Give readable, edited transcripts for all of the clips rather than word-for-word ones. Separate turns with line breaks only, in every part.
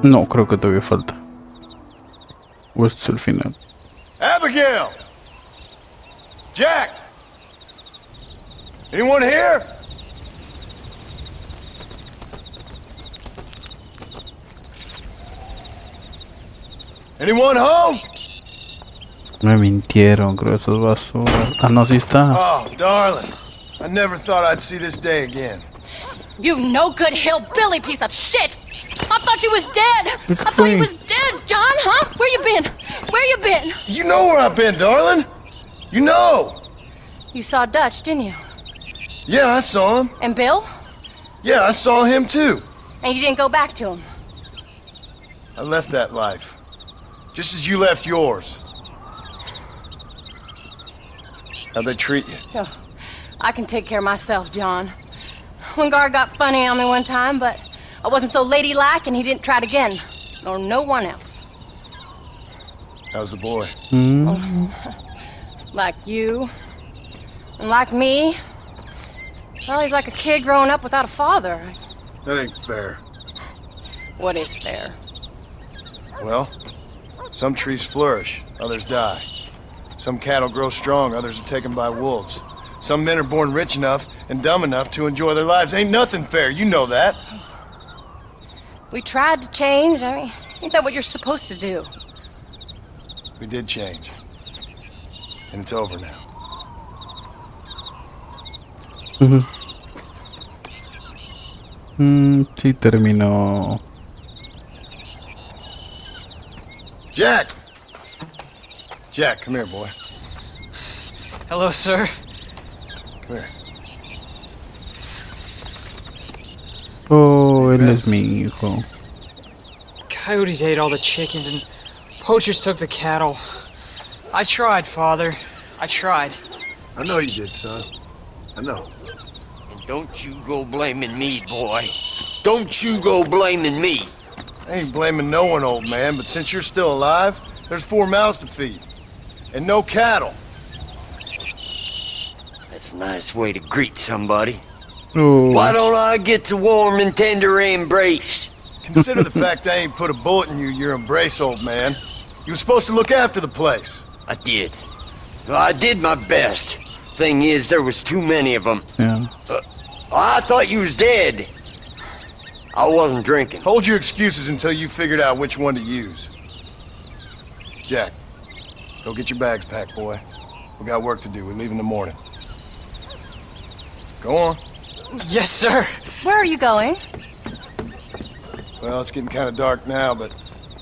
No, creo que todavía falta. O este es el final.
Abigail! Jack! Anyone here? Anyone home?
Me mintieron, creo que eso es basura. Ah, no, sí está.
Oh, darling. I never thought I'd see this day again.
You no good hillbilly piece of shit! I thought you was dead! I thought you was dead, John, huh? Where you been? Where you been?
You know where I've been, darling. You know.
You saw Dutch, didn't you?
Yeah, I saw him.
And Bill?
Yeah, I saw him too.
And you didn't go back to him?
I left that life. Just as you left yours. How'd they treat you?
Oh, I can take care of myself, John. One guard got funny on me one time, but I wasn't so ladylike and he didn't try it again. Nor no one else.
How's the boy?
Like you. And like me. Well, he's like a kid growing up without a father.
That ain't fair.
What is fair?
Well, some trees flourish, others die. Some cattle grow strong, others are taken by wolves. Some men are born rich enough and dumb enough to enjoy their lives. Ain't nothing fair, you know that.
We tried to change. I mean, ain't that what you're supposed to do?
We did change. And it's over now.
Sí, terminó.
Jack! Jack, come here, boy.
Hello, sir.
Come here.
Oh, él es mi hijo.
Coyotes ate all the chickens and poachers took the cattle. I tried, Father. I tried.
I know you did, son. I know.
And don't you go blaming me, boy. Don't you go blaming me.
I ain't blaming no one, old man, but since you're still alive, there's 4 mouths to feed. And no cattle.
That's a nice way to greet somebody.
Oh.
Why don't I get the warm and tender embrace?
Consider the fact I ain't put a bullet in your embrace, old man. You were supposed to look after the place.
I did. Well, I did my best. Thing is, there was too many of them.
Yeah.
I thought you was dead. I wasn't drinking.
Hold your excuses until you figured out which one to use. Jack, go get your bags packed, boy. We got work to do. We leave in the morning. Go on.
Yes, sir.
Where are you going?
Well, it's getting kind of dark now, but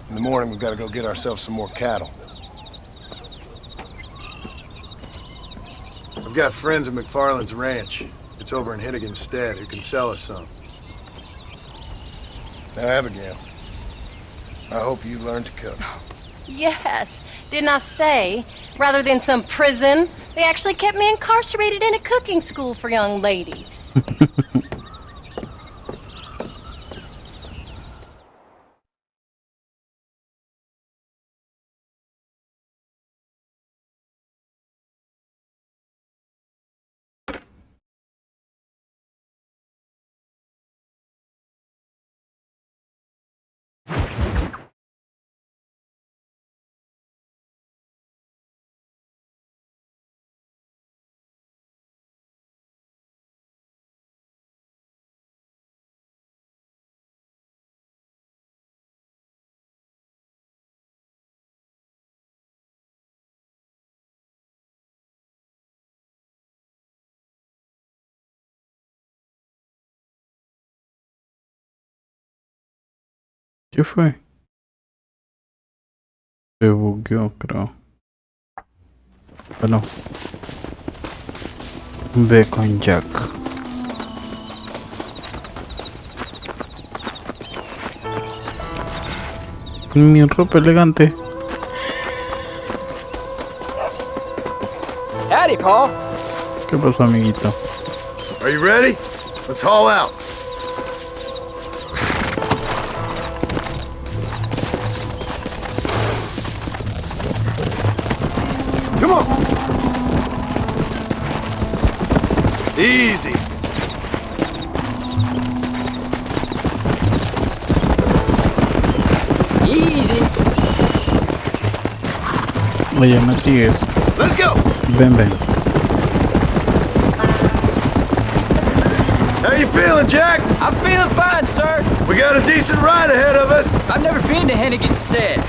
in the morning we've got to go get ourselves some more cattle. I've got friends at McFarland's ranch. It's over in Hittigan's Stead who can sell us some. Now, Abigail, I hope you learn to cook.
Yes. Didn't I say, rather than some prison, they actually kept me incarcerated in a cooking school for young ladies.
¿Qué fue? Se bugueó, creo. Bueno. Ve con Jack. Mi ropa elegante.
Howdy, Paul.
¿Qué pasó, amiguito?
Are you ready? Let's haul out. Come on. Easy.
Oye, me sigues.
Let's go.
Ven, ven.
How you feeling, Jack?
I'm feeling fine, sir.
We got a decent ride ahead of us.
I've never been to Hennigan's Stead.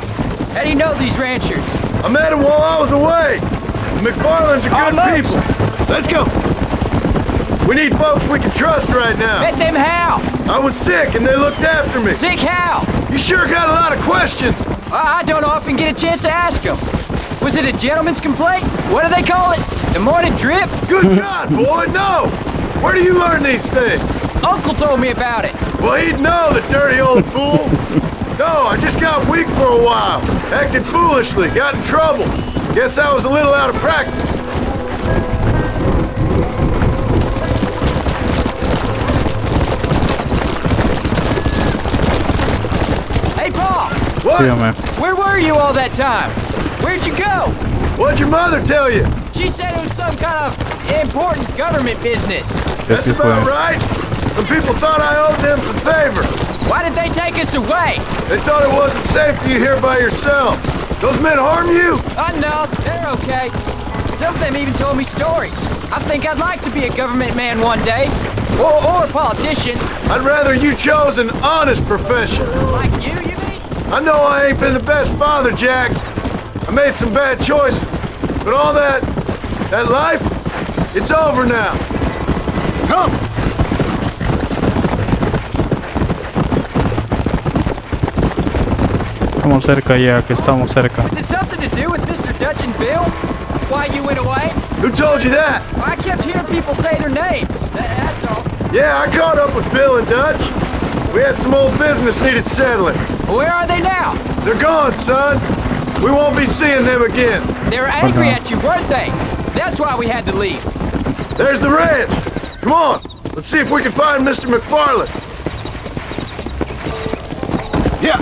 How do you know these ranchers?
I met him while I was away. The McFarlands are good
Almost.
people. Let's go. We need folks we can trust right now.
Met them how?
I was sick and they looked after me.
Sick how?
You sure got a lot of questions.
I don't often get a chance to ask them. Was it a gentleman's complaint? What do they call it? The morning drip?
Good God, boy, no! Where do you learn these things?
Uncle told me about it.
Well, he'd know, the dirty old fool. No, I just got weak for a while. Acted foolishly, got in trouble. Guess I was a little out of practice.
Hey, Paul!
What?
Sígame.
Where were you all that time? Where'd you go?
What'd your mother tell you?
She said it was some kind of important government business.
That's
Ese
about
fue.
right. Some people thought I owed them some favor.
Why did they take us away?
They thought it wasn't safe for you here by yourself. Those men harm you?
Oh, no, they're okay. Some of them even told me stories. I think I'd like to be a government man one day. Or a politician.
I'd rather you chose an honest profession.
Like you mean?
I know I ain't been the best father, Jack. I made some bad choices. But all that life, it's over now. Come!
Estamos cerca ya, que estamos cerca.
Is it something to do with Mr. Dutch and Bill? Why you went away?
Who told you that?
I kept hearing people say their names. That's all.
Yeah, I caught up with Bill and Dutch. We had some old business needed settling.
Where are they now?
They're gone, son. We won't be seeing them again.
They were angry at you, weren't they? That's why we had to leave.
There's the ranch. Come on, let's see if we can find Mr. McFarland. Yeah.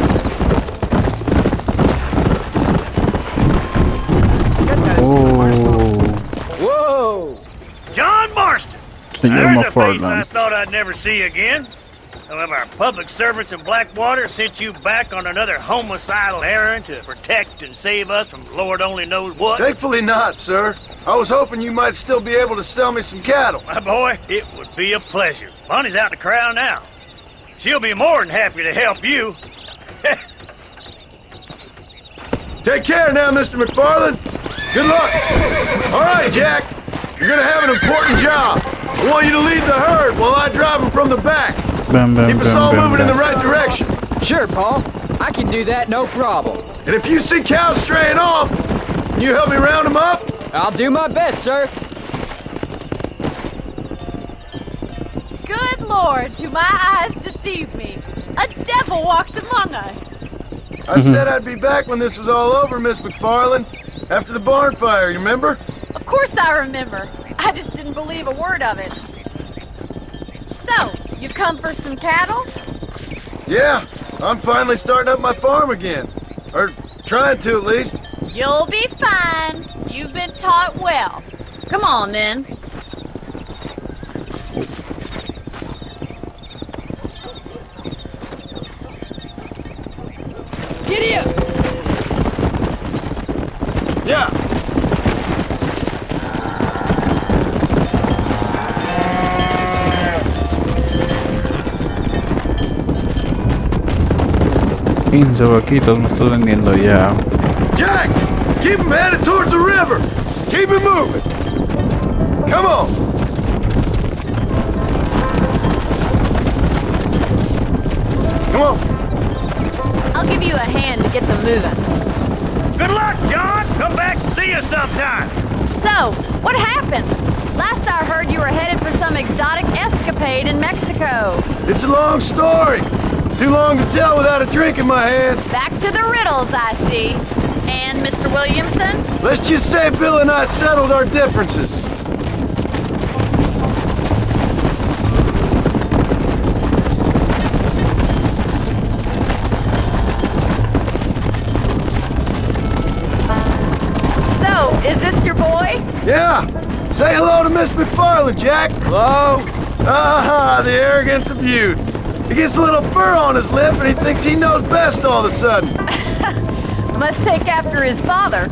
Oh,
Whoa!
John Marston!
señor
There's a face I
McFarland.
thought I'd never see again. Some of our public servants in Blackwater sent you back on another homicidal errand to protect and save us from Lord only knows what.
Thankfully not, sir. I was hoping you might still be able to sell me some cattle.
My boy, it would be a pleasure. Bonnie's out in the crowd now. She'll be more than happy to help you.
Take care now, Mr. McFarland. Good luck. All right, Jack. You're gonna have an important job. I want you to lead the herd while I drive them from the back.
Ven, ven,
Keep us
ven,
all
ven,
moving in the
ven.
right direction.
Sure, Paul. I can do that, no problem.
And if you see cows straying off, can you help me round them up?
I'll do my best, sir.
Good Lord, do my eyes deceive me? A devil walks among us.
I said I'd be back when this was all over, Miss McFarland. After the barn fire, you remember?
Of course I remember. I just didn't believe a word of it. So, you've come for some cattle?
Yeah, I'm finally starting up my farm again. Or trying to, at least.
You'll be fine. You've been taught well. Come on, then.
Giddy up!
Yeah.
Quince vaquitos me estás vendiendo ya.
Jack, keep him headed towards the river. Keep him moving. Come on. Come on.
I'll give you a hand to get them moving.
Good luck, John! Come back and see us sometime.
So, what happened? Last I heard you were headed for some exotic escapade in Mexico.
It's a long story. Too long to tell without a drink in my hand.
Back to the riddles, I see. And Mr. Williamson?
Let's just say Bill and I settled our differences.
So, is this your boy?
Yeah. Say hello to Miss McFarland, Jack.
Hello?
Ah, the arrogance of youth. He gets a little fur on his lip and he thinks he knows best all of a sudden.
Must take after his father.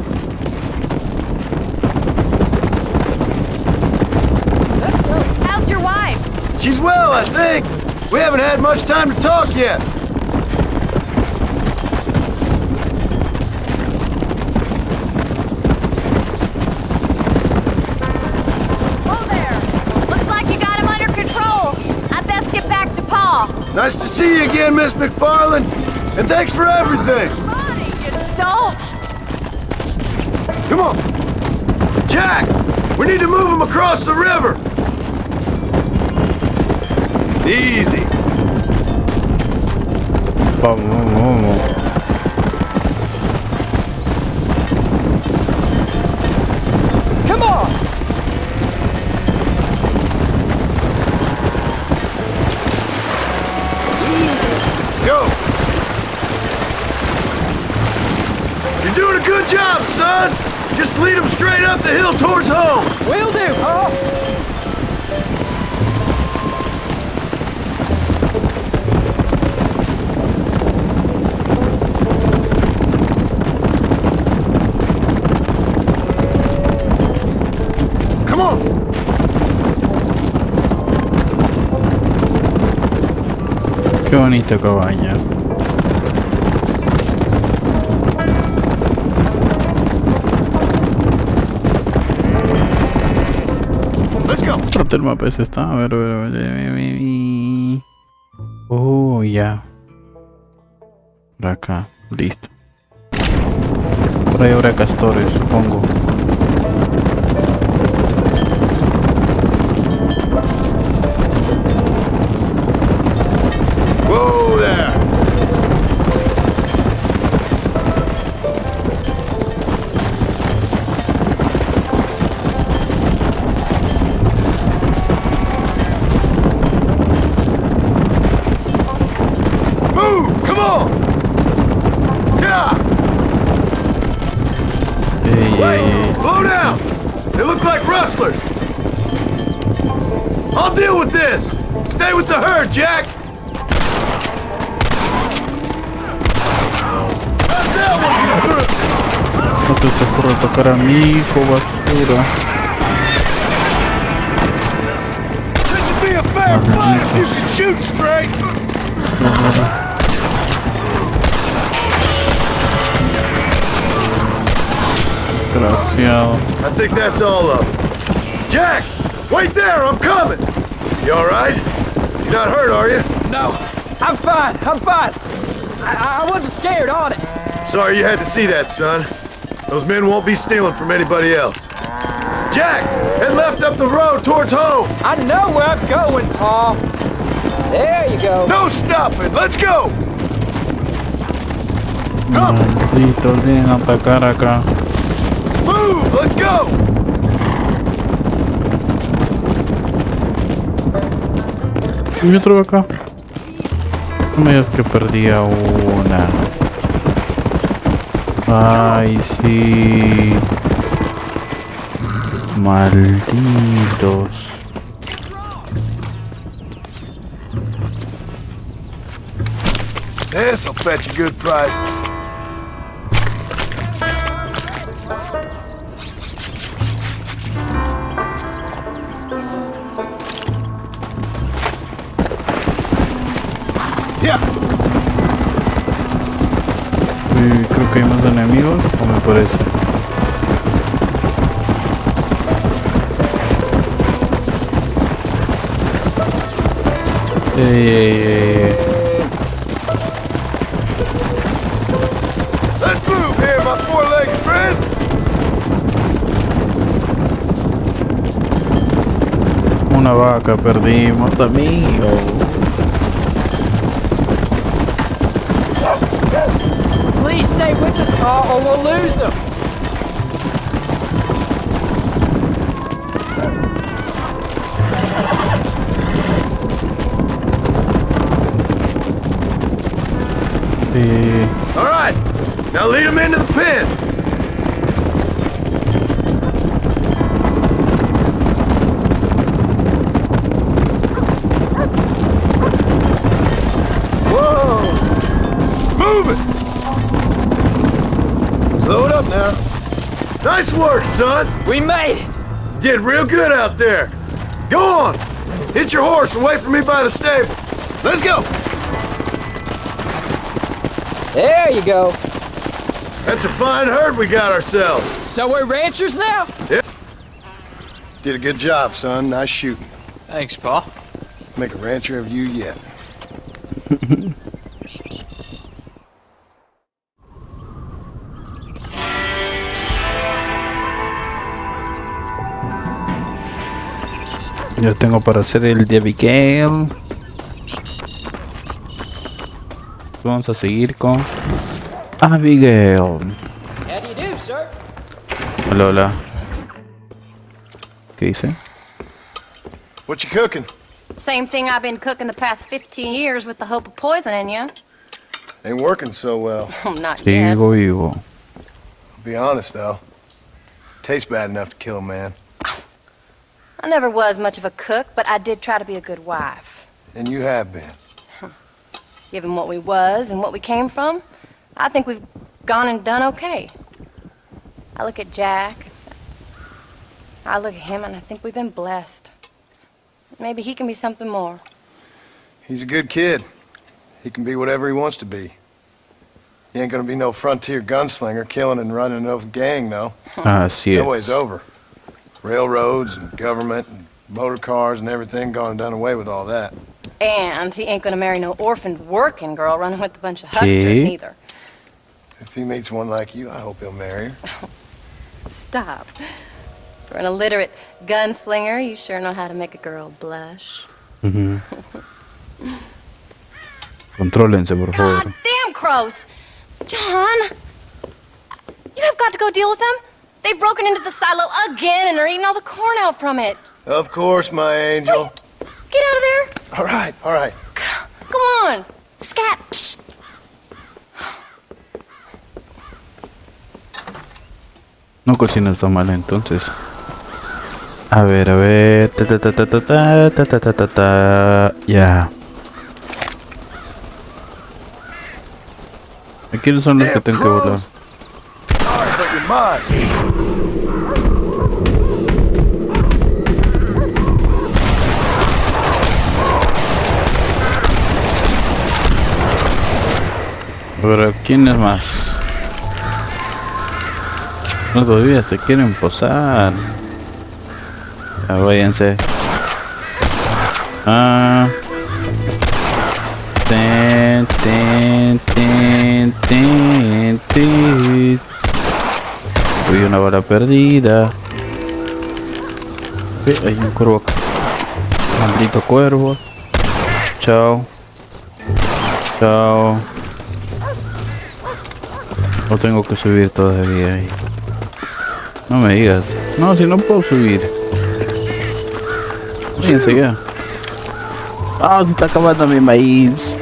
She's well, I think. We haven't had much time to talk yet.
Oh there! Looks like you got him under control. I best get back to Pa.
Nice to see you again, Miss McFarland. And thanks for everything.
Funny, you don't.
Come on. Jack, we need to move him across the river. Easy.
Vamos.
Come on!
Go. You're doing a good job, son. Just lead him straight up the hill towards home.
Will do, Pa!
Come on.
Qué bonita cabaña.
Let's go.
Parte el mapa ese está. A ver. Oh, ya. Por acá. Listo. Por ahí habrá castores, supongo.
Whoa there. Move! Come on! Yeah! Wait! Slow down! They look like rustlers! I'll deal with this! Stay with the herd, Jack!
No te ocurre tocar a mi hijo, basura.
This should be a fair fight if you can shoot straight!
Desgraciado.
I think that's all of them. Jack! Wait there! I'm coming! You alright? You're not hurt, are you?
No, I'm fine. I wasn't scared, honest.
Sorry you had to see that, son. Those men won't be stealing from anybody else. Jack! Head left up the road towards home!
I know where I'm going, Pa. There you go.
No stopping! Let's go! Come!
Maldito, vienen a atacar acá.
Move! Let's go!
Y otro acá. No me digas que perdí a una. Ay, sí. Malditos.
This'll fetch a good price. Yeah.
Creo que hay más enemigos, o me parece.
Let's move here, my four-legged friends!
Una vaca perdimos, amigo.
Please stay with us, Pa, or we'll lose them.
Sí.
All right, now lead them into the pen. Whoa! Move it! Slow it up now. Nice work, son.
We made it.
Did real good out there. Go on! Hit your horse and wait for me by the stable. Let's go!
There you go.
That's a fine herd we got ourselves.
So we're ranchers now?
Yeah. Did a good job, son. Nice shooting.
Thanks, Pa.
Make a rancher of you yet.
Yo tengo para hacer el de Abigail. Vamos a seguir con Abigail.
How do you do, sir?
Hola, hola. ¿Qué dice?
What you cooking?
Same thing I've been cooking the past 15 years with the hope of poisoning you.
Ain't working so well.
Not yet.
Sigo vivo.
Be honest, though. Tastes bad enough to kill a man.
I never was much of a cook, but I did try to be a good wife.
And you have been.
Given what we was and what we came from, I think we've gone and done okay. I look at Jack. I look at him and I think we've been blessed. Maybe he can be something more.
He's a good kid. He can be whatever he wants to be. He ain't gonna be no frontier gunslinger killing and running no gang, though.
Así
That way's
es.
over. Railroads and government and motor cars and everything gone and done away with all that.
And he ain't gonna marry no orphaned working girl running with a bunch of hucksters,
Okay.
neither.
If he meets one like you, I hope he'll marry her.
Stop. For an illiterate gunslinger, you sure know how to make a girl blush.
Contrólense, por favor.
God damn crows! John! You have got to go deal with them. They've broken into the silo again and are eating all the corn out from it.
Of course, my angel.
Get out of there!
All right, all right.
Go on! Scat! Shh.
No cocinas tan mal entonces. A ver, a ver. Ta ta ta ta ta ta ta ta ta ta ta. Ya. ¿Quiénes son los que tengo que volar?
All right, but you're mine.
Pero ¿quiénes más? No, todavía se quieren posar. Ya váyanse. Ah. Ten, ten, ten, ten, ten. Uy, una bala perdida. Hay un cuervo acá. Maldito cuervo. Chao. Chao. No tengo que subir todavía ahí. No me digas. No, si no puedo subir. Fíjense ya. Ah, se está acabando mi maíz.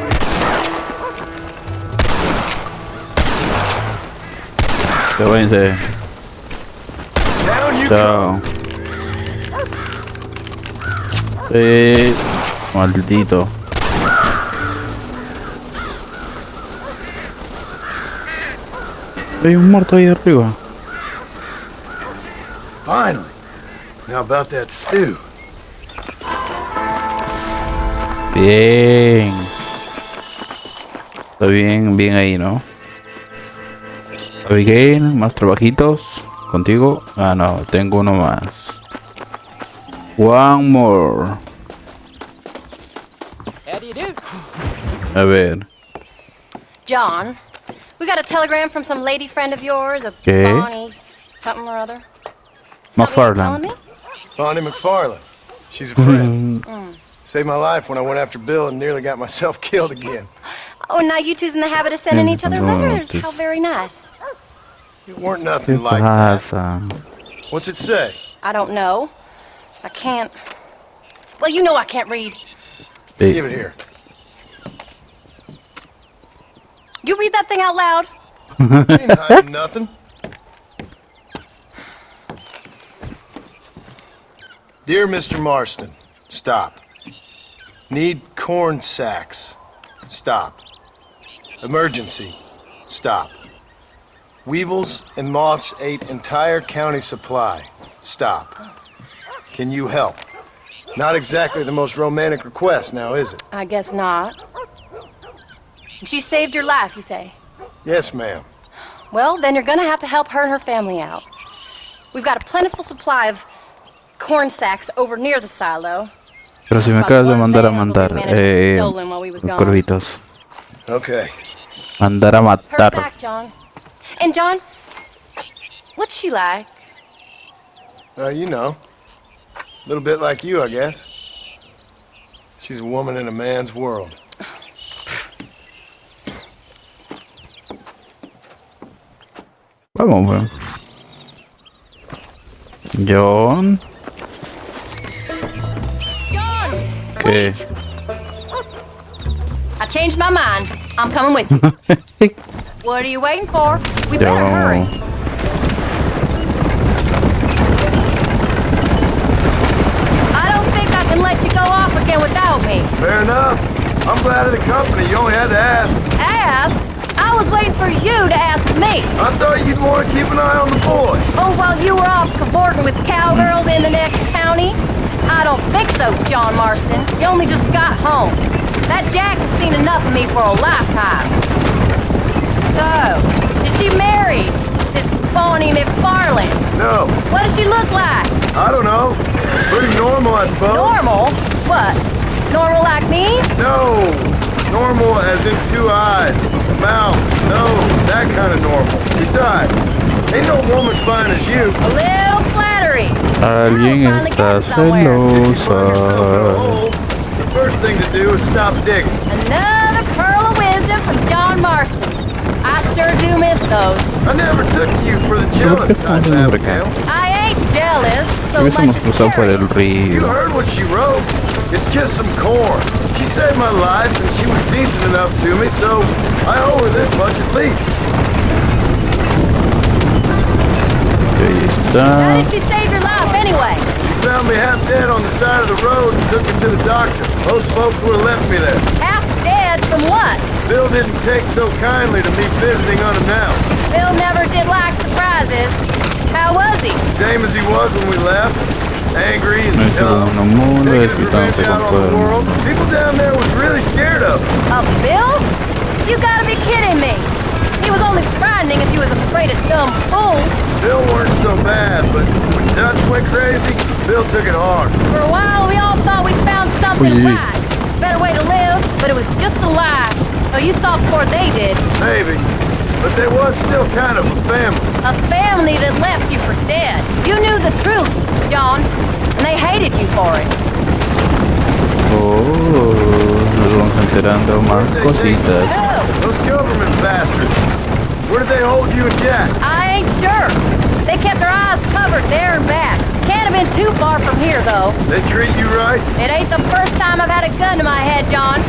Que váyanse.
Down you
Chao. Maldito. Hay un muerto ahí arriba.
Finally. Now about that stew.
Bien. Está bien, bien ahí, ¿no? Abigail, más trabajitos. ¿Contigo? Ah, no, tengo uno más. One more.
How do you do?
A ver.
John, we got a telegram from some lady friend of yours, a
Okay.
Bonnie something or other. Something you're telling me?
Bonnie McFarland. She's a friend. Saved my life when I went after Bill and nearly got myself killed again.
Oh, now you two's in the habit of sending each other
no,
letters.
just-
How very nice.
It weren't
¿Qué
nothing like that.
pasa?
What's it say?
I don't know. I can't. Well, you know I can't read.
Give it here.
You read that thing out loud.
Ain't hiding nothing. Dear Mr. Marston, stop. Need corn sacks. Stop. Emergency. Stop. Weevils and moths ate entire county supply. Stop. Can you help? Not exactly the most romantic request, now is it?
I guess not. She saved your life, you say?
Yes, ma'am.
Well, then you're gonna have to help her and her family out. We've got a plentiful supply of corn sacks over near the silo.
Pero si me acabas de mandar a mandar, cuervitos.
Okay.
Mandar a
Her
matar.
back, John. And John, what's she like?
You know. A little bit like you, I guess. She's a woman in a man's world.
Vamos, weón. John.
John!
¿Qué?
Wait! I changed my mind. I'm coming with you. What are you waiting for? We better hurry. I don't think I can let you go off again without me.
Fair enough. I'm glad of the company. You only had to ask.
Ask? I was waiting for you to ask me.
I thought you'd want to keep an eye on the boys.
Oh, while you were off cavorting with cowgirls in the next county? I don't think so, John Marston. You only just got home. That Jack has seen enough of me for a lifetime. So, is she married? This Bonnie McFarland?
No.
What does she look like?
I don't know. Pretty normal, I suppose.
Normal? What? Normal like me?
No. Normal as in 2 eyes, mouth, nose, that kind of normal. Besides, ain't no woman fine as you.
A little flattery.
Alguien está celosa.
The first thing to do is stop digging.
Another pearl of wisdom from John Marston. I sure do miss those.
I never took you for the jealous type, Abigail.
I ain't jealous so
Hubiésemos
much as
cruzado por el
curious.
You
río.
heard what she wrote. It's just some corn. She saved my life and she was decent enough to me, so I owe her this much at least.
Ahí
How
está.
did she save your life anyway?
She found me half dead on the side of the road and took me to the doctor. Most folks would have left me there.
Half dead from what?
Bill didn't take so kindly to me visiting unannounced.
Bill never did like surprises. How was he?
Same as he was when we left. Angry and
No estuvo en un mundo,
taking his
desquitándose
revenge
con
out on
todo
the
el mundo.
world. People down there was really scared of him.
Of Bill? You gotta be kidding me. He was only frightening if you was afraid of dumb fools.
Bill weren't so bad, but when Dutch went crazy, Bill took it hard.
For a while, we all thought we'd found something
Oye.
right. Better way to live, but it was just a lie. So you saw before they did.
Maybe. But there was still kind of a family.
A family that left you for dead. You knew the truth, John, and they hated you for it.
Oh, nos vamos enterando más
Where'd they take
cositas.
Who?
Those government bastards. Where did they hold you and Jack?
I ain't sure. They kept their eyes covered there and back. Can't have been too far from here, though.
They treat you right?
It ain't the first time I've had a gun to my head, John.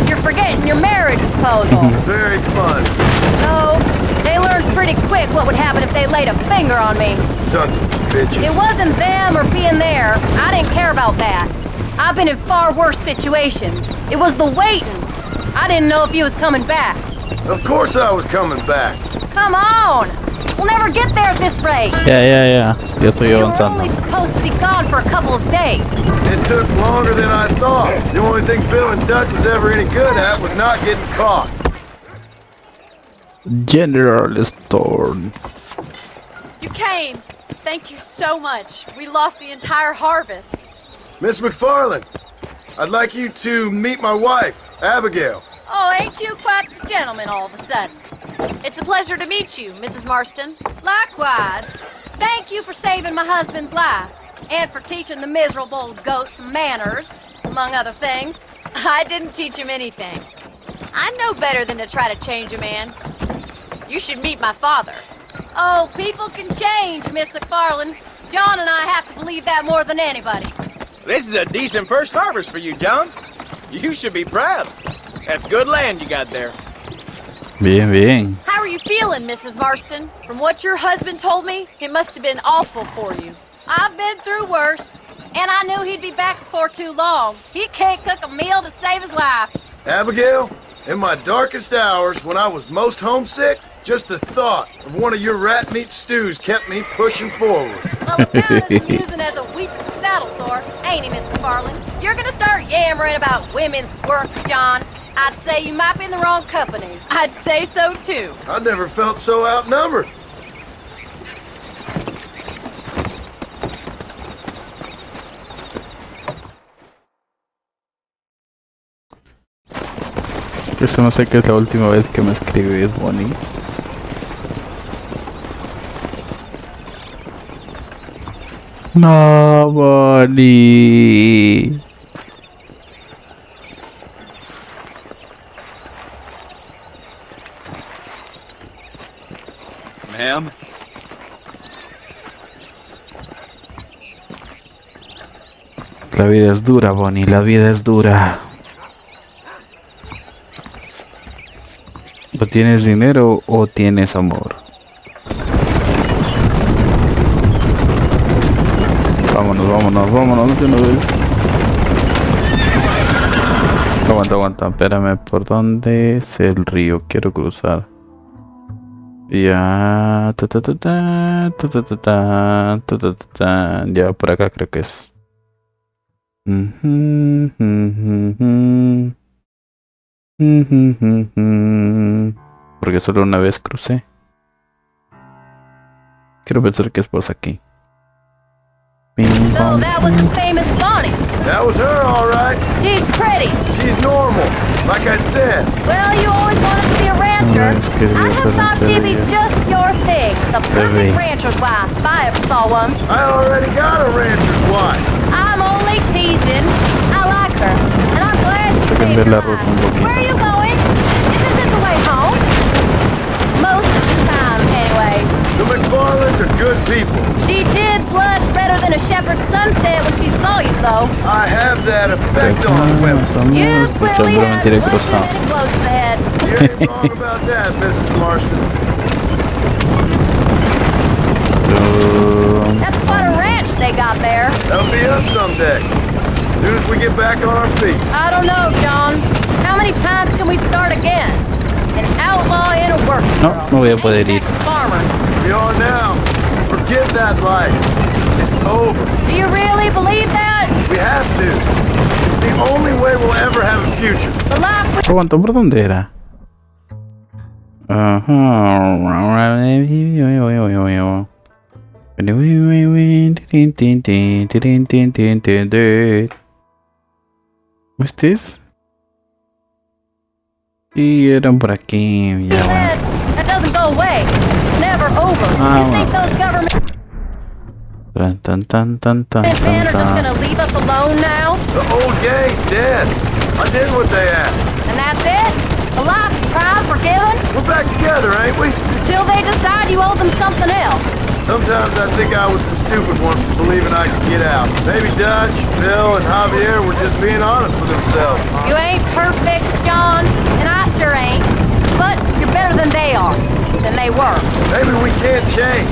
You're forgetting your marriage proposal.
Very fun.
So, they learned pretty quick what would happen if they laid a finger on me.
Sons of bitches.
It wasn't them or being there. I didn't care about that. I've been in far worse situations. It was the waiting. I didn't know if you was coming back.
Of course I was coming back.
Come on! We'll never get there at this rate.
Ya. Ya estoy
You were
avanzando.
only supposed to be gone for a couple of days.
It took longer than I thought. The only thing Bill and Dutch was ever any good at was not getting caught.
General Storm.
You came. Thank you so much. We lost the entire harvest.
Miss McFarland, I'd like you to meet my wife, Abigail.
Oh, ain't you quite the gentleman all of a sudden? It's a pleasure to meet you, Mrs. Marston.
Likewise. Thank you for saving my husband's life. And for teaching the miserable old goat some manners, among other things.
I didn't teach him anything. I know better than to try to change a man. You should meet my father.
Oh, people can change, Miss McFarland. John and I have to believe that more than anybody.
This is a decent first harvest for you, John. You should be proud. That's good land you got there.
Bien.
How are you feeling, Mrs. Marston? From what your husband told me, it must have been awful for you.
I've been through worse, and I knew he'd be back before too long. He can't cook a meal to save his life.
Abigail, in my darkest hours when I was most homesick, just the thought of one of your rat meat stews kept me pushing forward.
Well, about as amusing as a wheat salad
battle sore, ain't he, Mr. Farland? You're gonna start yammering about women's work, John. I'd say you might be in the wrong company. I'd say so, too.
I never felt so outnumbered.
Eso no sé qué es la última vez que me escribí, Bonnie. No, Bonnie.
Ma'am?
La vida es dura, Bonnie, la vida es dura. ¿O tienes dinero o tienes amor? Vámonos, vámonos, vámonos de una vez. Aguanta, aguanta, espérame, ¿por dónde es el río? Quiero cruzar. Ya, ya por acá creo que es. Porque solo una vez crucé. Quiero pensar que es por aquí.
So that was the famous Bonnie.
That was her, all right.
She's pretty.
She's normal, like I said.
Well, you always wanted to be a rancher. I just thought she'd be just your thing. The perfect rancher's wife, if I ever saw one.
I already got a rancher's wife.
I'm only teasing. I like her, and I'm glad you saved her life. Where are you going? Isn't this the way home? Most of the time, anyway.
The McFarlands are good people.
She did blush better than a shepherd's sunset when she saw you, though.
I have that effect on women.
You clearly had one too many blows to the head.
You ain't wrong about that, Mrs. Marston.
That's quite a ranch they got there.
That'll be us someday. As soon as we get back on our feet.
I don't know, John. How many times can we start again? An outlaw in a work girl.
No voy a poder ir.
Farmer.
We are now. Forget that life. It's over.
Do you really believe that?
We have to. It's the only way we'll ever have a future.
The life we...
Aguanta, ¿por dónde era? ¿Este es? Y eran por aquí, ya bueno.
That doesn't go away. It's never over. You think those government
Tan tan tan tan tan
men are just
tan.
gonna leave us alone now?
The old gang's dead. I did what they asked.
And that's it? A life tried, forgiven?
We're back together, ain't we?
Till they decide you owe them something else.
Sometimes I think I was the stupid one for believing I could get out. Maybe Dutch, Bill, and Javier were just being honest with themselves.
You ain't perfect, John, and I sure ain't. But you're better than they are. Than they were.
Maybe we can't change.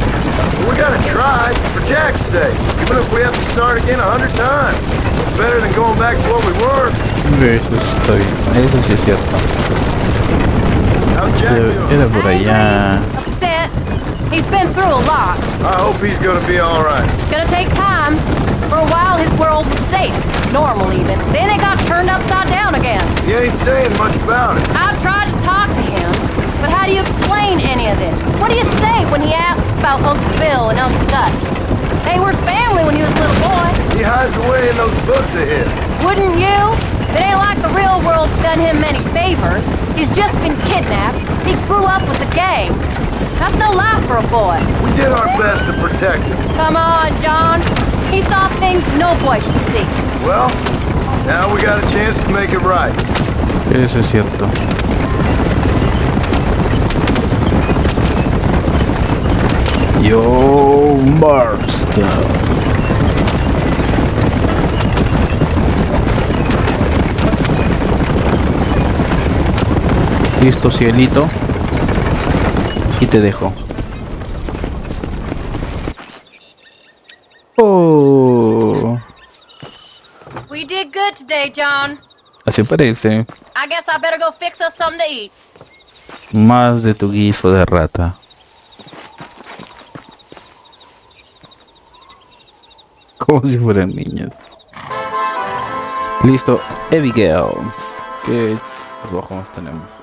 But we gotta try, for Jack's sake. Even if we have to start again 100 times. It's better than going back to what we were.
Eso está bien, eso sí es cierto.
How's Jack doing?
Era por allá.
Upset. He's been through a lot.
I hope he's gonna be alright.
It's gonna take time. For a while, his world was safe. Normal, even. Then it got turned upside down again.
He ain't saying much about it.
I've tried to talk to him, but how do you explain any of this? What do you say when he asks about Uncle Bill and Uncle Dutch? They were family when he was a little boy.
He hides away in those books of his.
Wouldn't you? It ain't like the real world's done him many favors. He's just been kidnapped. He grew up with the gang. That's no life for a boy.
We did our best to protect him.
Come on, John. He saw things no boy should see.
Well, now we got a chance to make it right.
Eso es cierto. Yo, Marston. Listo, cielito. Y te dejo. Oh.
We did good today, John.
Así parece.
I guess I better go fix us something to eat.
Más de tu guiso de rata. Como si fueran niños. Listo, Abigail. ¿Qué trabajos tenemos?